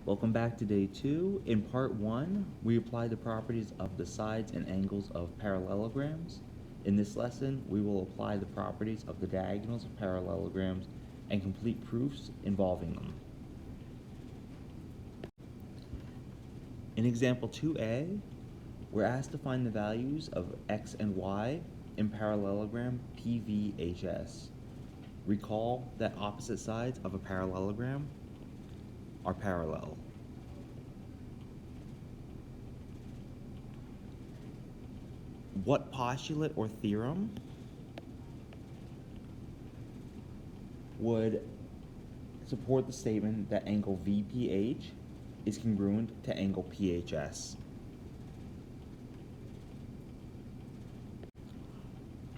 Welcome back to day 2. In part 1, we apply the properties of the sides and angles of parallelograms. In this lesson, we will apply the properties of the diagonals of parallelograms and complete proofs involving them. In example 2a, we're asked to find the values of x and y in parallelogram PVHS. Recall that opposite sides of a parallelogram are parallel. What postulate or theorem would support the statement that angle VPH is congruent to angle PHS?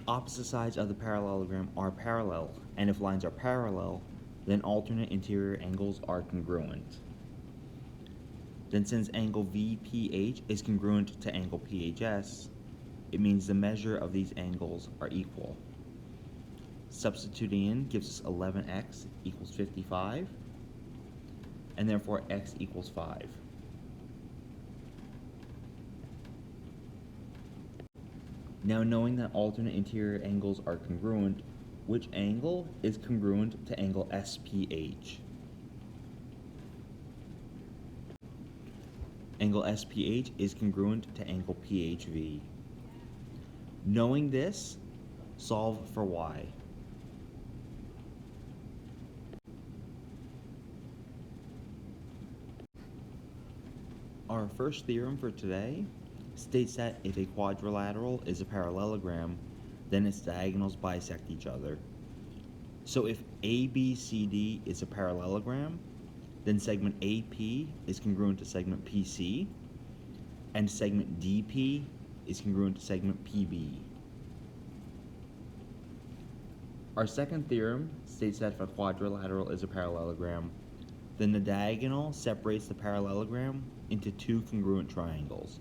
Opposite sides of the parallelogram are parallel, and if lines are parallel, then alternate interior angles are congruent. Then since angle VPH is congruent to angle PHS, it means the measure of these angles are equal. Substituting in gives us 11x equals 55, and therefore x equals 5. Now, knowing that alternate interior angles are congruent, which angle is congruent to angle SPH? Angle SPH is congruent to angle PHV. Knowing this, solve for y. Our first theorem for today states that if a quadrilateral is a parallelogram, then its diagonals bisect each other. So if ABCD is a parallelogram, then segment AP is congruent to segment PC, and segment DP is congruent to segment PB. Our second theorem states that if a quadrilateral is a parallelogram, then the diagonal separates the parallelogram into two congruent triangles.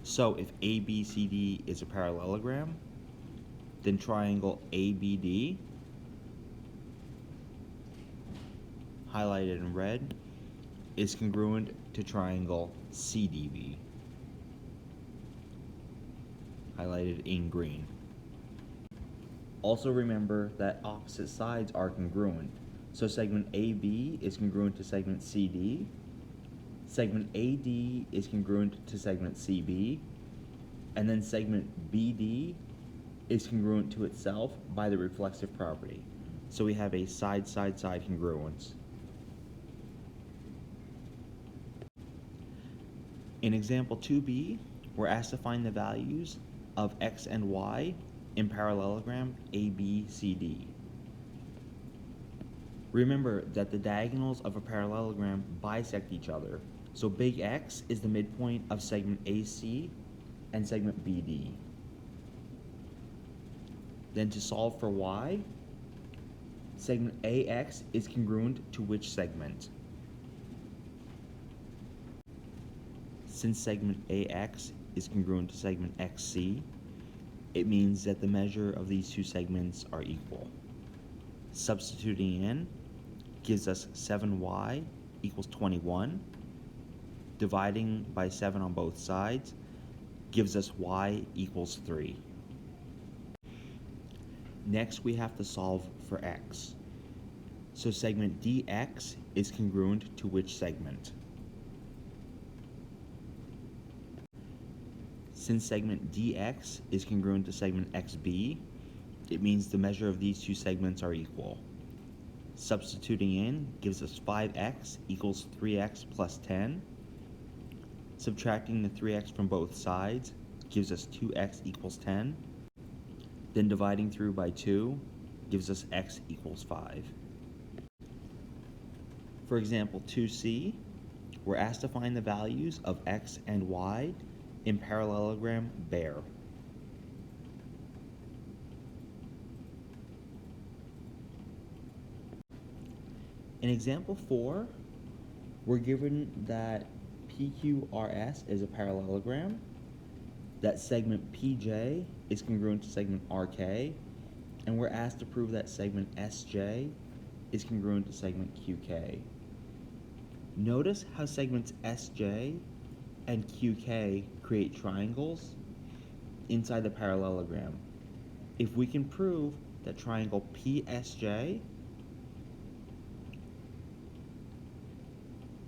So if ABCD is a parallelogram, then triangle ABD, highlighted in red, is congruent to triangle CDB, highlighted in green. Also remember that opposite sides are congruent. So segment AB is congruent to segment CD, segment AD is congruent to segment CB, and then segment BD is congruent to itself by the reflexive property. So we have a side-side-side congruence. In example 2b, we're asked to find the values of x and y in parallelogram ABCD. Remember that the diagonals of a parallelogram bisect each other, so big X is the midpoint of segment AC and segment BD. Then to solve for y, segment AX is congruent to which segment? Since segment AX is congruent to segment XC, it means that the measure of these two segments are equal. Substituting in gives us 7y equals 21. Dividing by 7 on both sides gives us y equals 3. Next, we have to solve for x. So segment DX is congruent to which segment? Since segment DX is congruent to segment XB, it means the measure of these two segments are equal. Substituting in gives us 5x equals 3x plus 10. Subtracting the 3x from both sides gives us 2x equals 10. Then dividing through by 2 gives us x equals 5. For example 2c, we're asked to find the values of x and y in parallelogram BEAR. In example 4, we're given that PQRS is a parallelogram, that segment PJ is congruent to segment RK, and we're asked to prove that segment SJ is congruent to segment QK. Notice how segments SJ and QK create triangles inside the parallelogram. If we can prove that triangle PSJ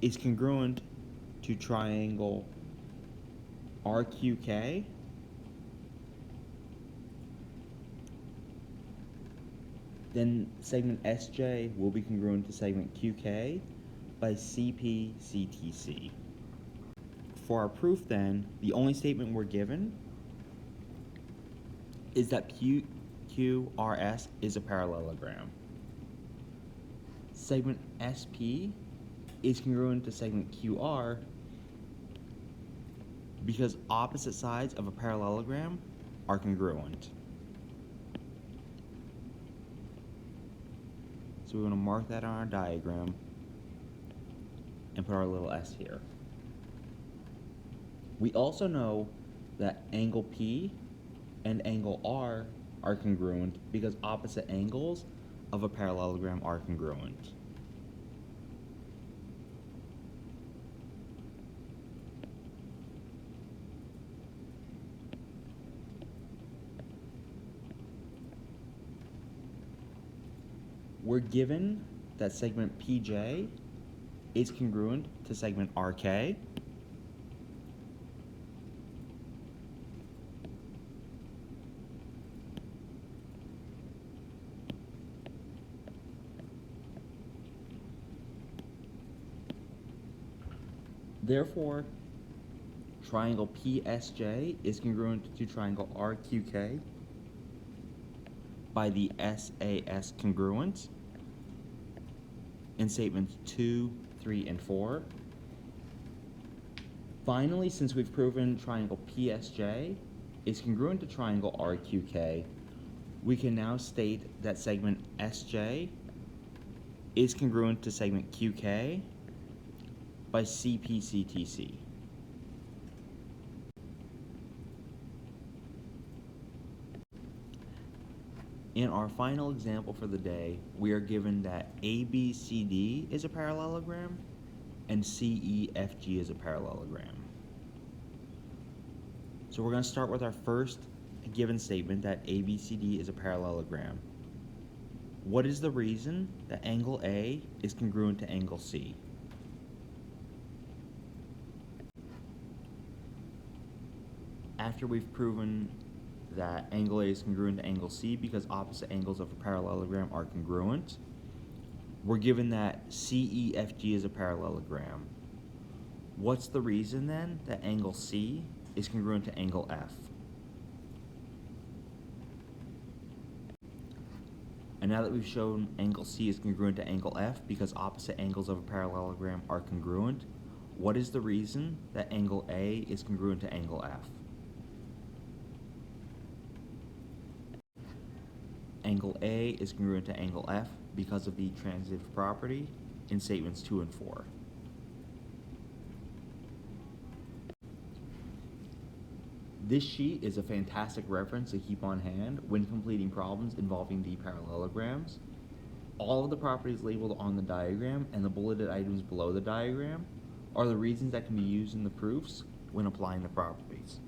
is congruent to triangle RQK, then segment SJ will be congruent to segment QK by CP-CTC. For our proof then, the only statement we're given is that QRS is a parallelogram. Segment SP is congruent to segment QR because opposite sides of a parallelogram are congruent. So we want to mark that on our diagram and put our little s here. We also know that angle P and angle R are congruent because opposite angles of a parallelogram are congruent. We're given that segment PJ is congruent to segment RK. Therefore, triangle PSJ is congruent to triangle RQK by the SAS congruence in statements 2, 3, and 4. Finally, since we've proven triangle PSJ is congruent to triangle RQK, we can now state that segment SJ is congruent to segment QK by CP-CTC. In our final example for the day, we are given that ABCD is a parallelogram and CEFG is a parallelogram. So we're going to start with our first given statement that ABCD is a parallelogram. What is the reason that angle A is congruent to angle C? After we've proven that angle A is congruent to angle C because opposite angles of a parallelogram are congruent, we're given that CEFG is a parallelogram. What's the reason then that angle C is congruent to angle F? And now that we've shown angle C is congruent to angle F because opposite angles of a parallelogram are congruent, what is the reason that angle A is congruent to angle F? Angle A is congruent to angle F because of the transitive property in statements 2 and 4. This sheet is a fantastic reference to keep on hand when completing problems involving the parallelograms. All of the properties labeled on the diagram and the bulleted items below the diagram are the reasons that can be used in the proofs when applying the properties.